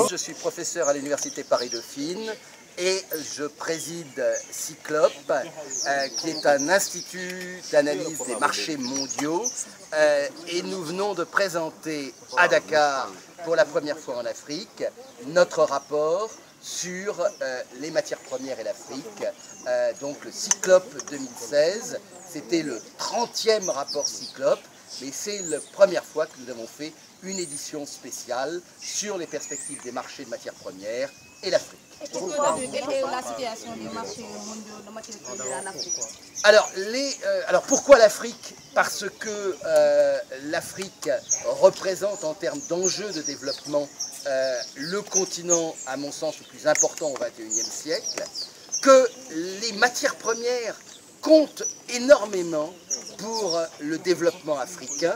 Je suis professeur à l'université Paris-Dauphine et je préside Cyclope, qui est un institut d'analyse des marchés mondiaux. Et nous venons de présenter à Dakar, pour la première fois en Afrique, notre rapport sur les matières premières et l'Afrique. Donc le Cyclope 2016, c'était le 30e rapport Cyclope, mais c'est la première fois que nous avons fait une édition spéciale sur les perspectives des marchés de matières premières et l'Afrique. Et pourquoi la situation des marchés mondiaux de matières premières en Afrique? Alors pourquoi l'Afrique? Parce que l'Afrique représente en termes d'enjeux de développement le continent, à mon sens, le plus important au XXIe siècle, que les matières premières comptent énormément pour le développement africain,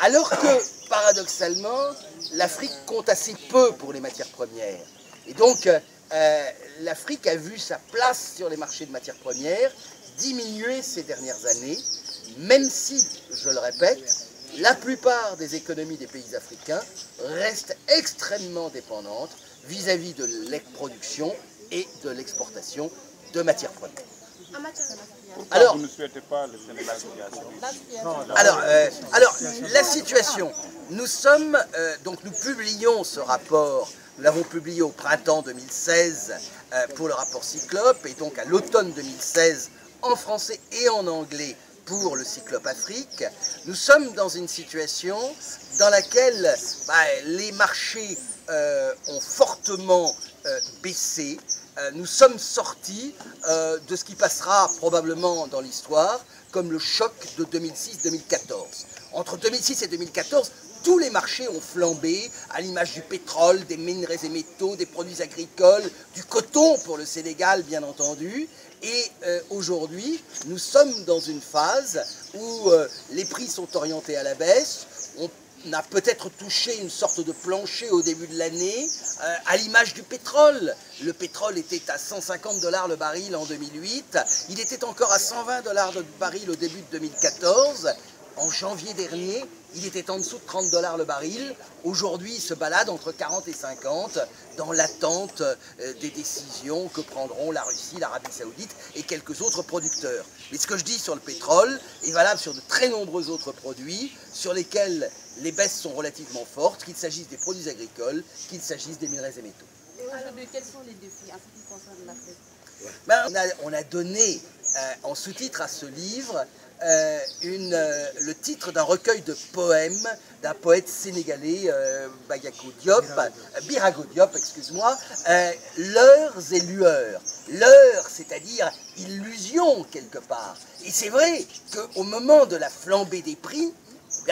alors que, paradoxalement, l'Afrique compte assez peu pour les matières premières. Et donc, l'Afrique a vu sa place sur les marchés de matières premières diminuer ces dernières années, même si, je le répète, la plupart des économies des pays africains restent extrêmement dépendantes vis-à-vis de la production et de l'exportation de matières premières. Alors, vous ne souhaitez pas le Sénégal alors, la situation, nous publions ce rapport, nous l'avons publié au printemps 2016 pour le rapport Cyclope, et donc à l'automne 2016 en français et en anglais pour le Cyclope Afrique. Nous sommes dans une situation dans laquelle les marchés ont fortement baissé. Nous sommes sortis de ce qui passera probablement dans l'histoire comme le choc de 2006-2014. Entre 2006 et 2014, tous les marchés ont flambé, à l'image du pétrole, des minerais et métaux, des produits agricoles, du coton pour le Sénégal bien entendu. Et aujourd'hui, nous sommes dans une phase où les prix sont orientés à la baisse. On a peut-être touché une sorte de plancher au début de l'année, à l'image du pétrole. Le pétrole était à 150 $ le baril en 2008, il était encore à 120 $ le baril au début de 2014. En janvier dernier, il était en dessous de 30 $ le baril. Aujourd'hui, il se balade entre 40 et 50 dans l'attente des décisions que prendront la Russie, l'Arabie Saoudite et quelques autres producteurs. Mais ce que je dis sur le pétrole est valable sur de très nombreux autres produits sur lesquels les baisses sont relativement fortes, qu'il s'agisse des produits agricoles, qu'il s'agisse des minerais et métaux. Et aujourd'hui, quels sont les défis en ce qui concerne l'Afrique? On a donné en sous-titre à ce livre le titre d'un recueil de poèmes d'un poète sénégalais, Birago Diop, excuse-moi, Leurres et lueurs. Leurre, c'est-à-dire illusion quelque part. Et c'est vrai qu'au moment de la flambée des prix,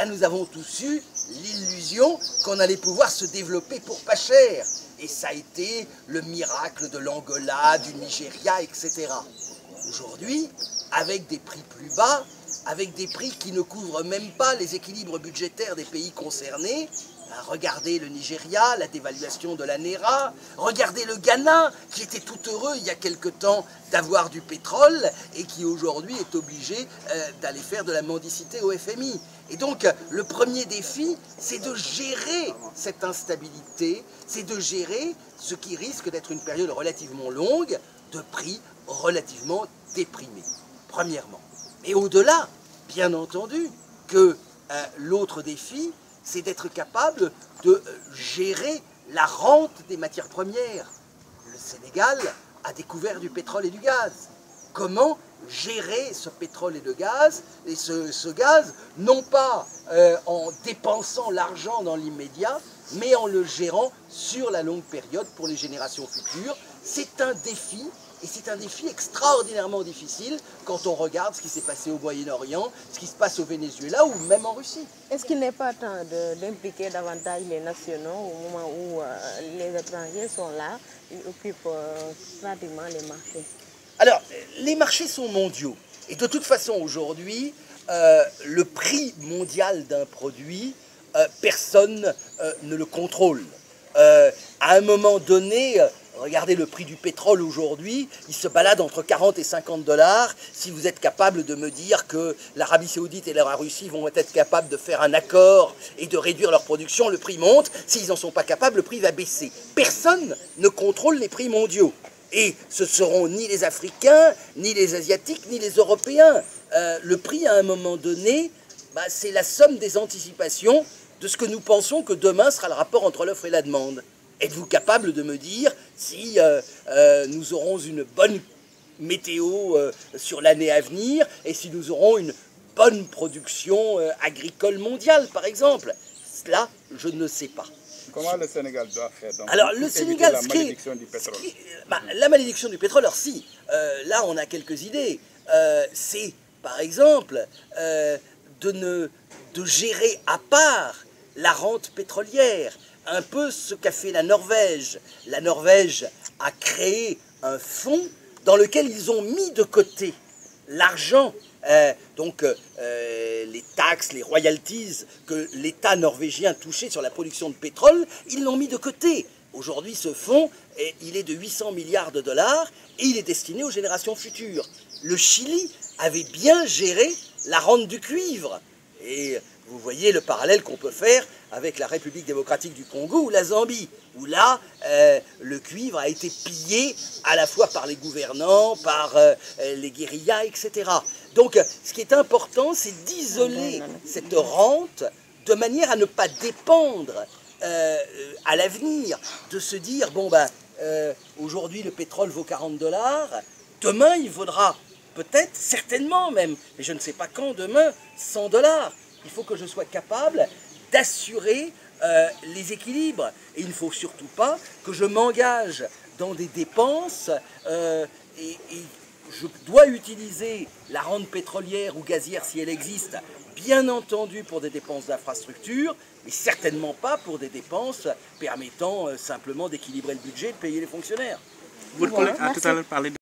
nous avons tous eu l'illusion qu'on allait pouvoir se développer pour pas cher. Et ça a été le miracle de l'Angola, du Nigeria, etc. Aujourd'hui, avec des prix plus bas, avec des prix qui ne couvrent même pas les équilibres budgétaires des pays concernés, regardez le Nigeria, la dévaluation de la Naira, regardez le Ghana, qui était tout heureux il y a quelque temps d'avoir du pétrole et qui aujourd'hui est obligé d'aller faire de la mendicité au FMI. Et donc, le premier défi, c'est de gérer cette instabilité, c'est de gérer ce qui risque d'être une période relativement longue de prix relativement déprimés, premièrement. Et au-delà, bien entendu, que l'autre défi, c'est d'être capable de gérer la rente des matières premières. Le Sénégal a découvert du pétrole et du gaz. Comment gérer ce pétrole et le gaz, et ce gaz, non pas en dépensant l'argent dans l'immédiat, mais en le gérant sur la longue période pour les générations futures. C'est un défi. Et c'est un défi extraordinairement difficile quand on regarde ce qui s'est passé au Moyen-Orient, ce qui se passe au Venezuela ou même en Russie. Est-ce qu'il n'est pas temps d'impliquer davantage les nationaux au moment où les étrangers sont là, ils occupent pratiquement les marchés? Alors, les marchés sont mondiaux. Et de toute façon, aujourd'hui, le prix mondial d'un produit, personne ne le contrôle. À un moment donné, regardez le prix du pétrole aujourd'hui, il se balade entre 40 et 50 $. Si vous êtes capable de me dire que l'Arabie Saoudite et la Russie vont être capables de faire un accord et de réduire leur production, le prix monte. S'ils n'en sont pas capables, le prix va baisser. Personne ne contrôle les prix mondiaux. Et ce seront ni les Africains, ni les Asiatiques, ni les Européens. Le prix, à un moment donné, c'est la somme des anticipations de ce que nous pensons que demain sera le rapport entre l'offre et la demande. Êtes-vous capable de me dire si nous aurons une bonne météo sur l'année à venir et si nous aurons une bonne production agricole mondiale, par exemple? Cela, je ne sais pas. Comment le Sénégal doit faire donc, alors, le Sénégal, la malédiction du pétrole? La malédiction du pétrole, alors si, là on a quelques idées. C'est, par exemple, de gérer à part la rente pétrolière. Un peu ce qu'a fait la Norvège. La Norvège a créé un fonds dans lequel ils ont mis de côté l'argent, les taxes, les royalties que l'État norvégien touchait sur la production de pétrole, ils l'ont mis de côté. Aujourd'hui, ce fonds, il est de 800 milliards de dollars et il est destiné aux générations futures. Le Chili avait bien géré la rente du cuivre. Et vous voyez le parallèle qu'on peut faire avec la République démocratique du Congo ou la Zambie, où là, le cuivre a été pillé à la fois par les gouvernants, par les guérillas, etc. Donc, ce qui est important, c'est d'isoler cette rente de manière à ne pas dépendre à l'avenir, de se dire, bon, aujourd'hui, le pétrole vaut 40 $, demain, il vaudra peut-être, certainement même, mais je ne sais pas quand, demain, 100 $. Il faut que je sois capable d'assurer les équilibres. Et il ne faut surtout pas que je m'engage dans des dépenses et je dois utiliser la rente pétrolière ou gazière si elle existe, bien entendu pour des dépenses d'infrastructure, mais certainement pas pour des dépenses permettant simplement d'équilibrer le budget et de payer les fonctionnaires. Votre collègue a tout à l'heure parlé de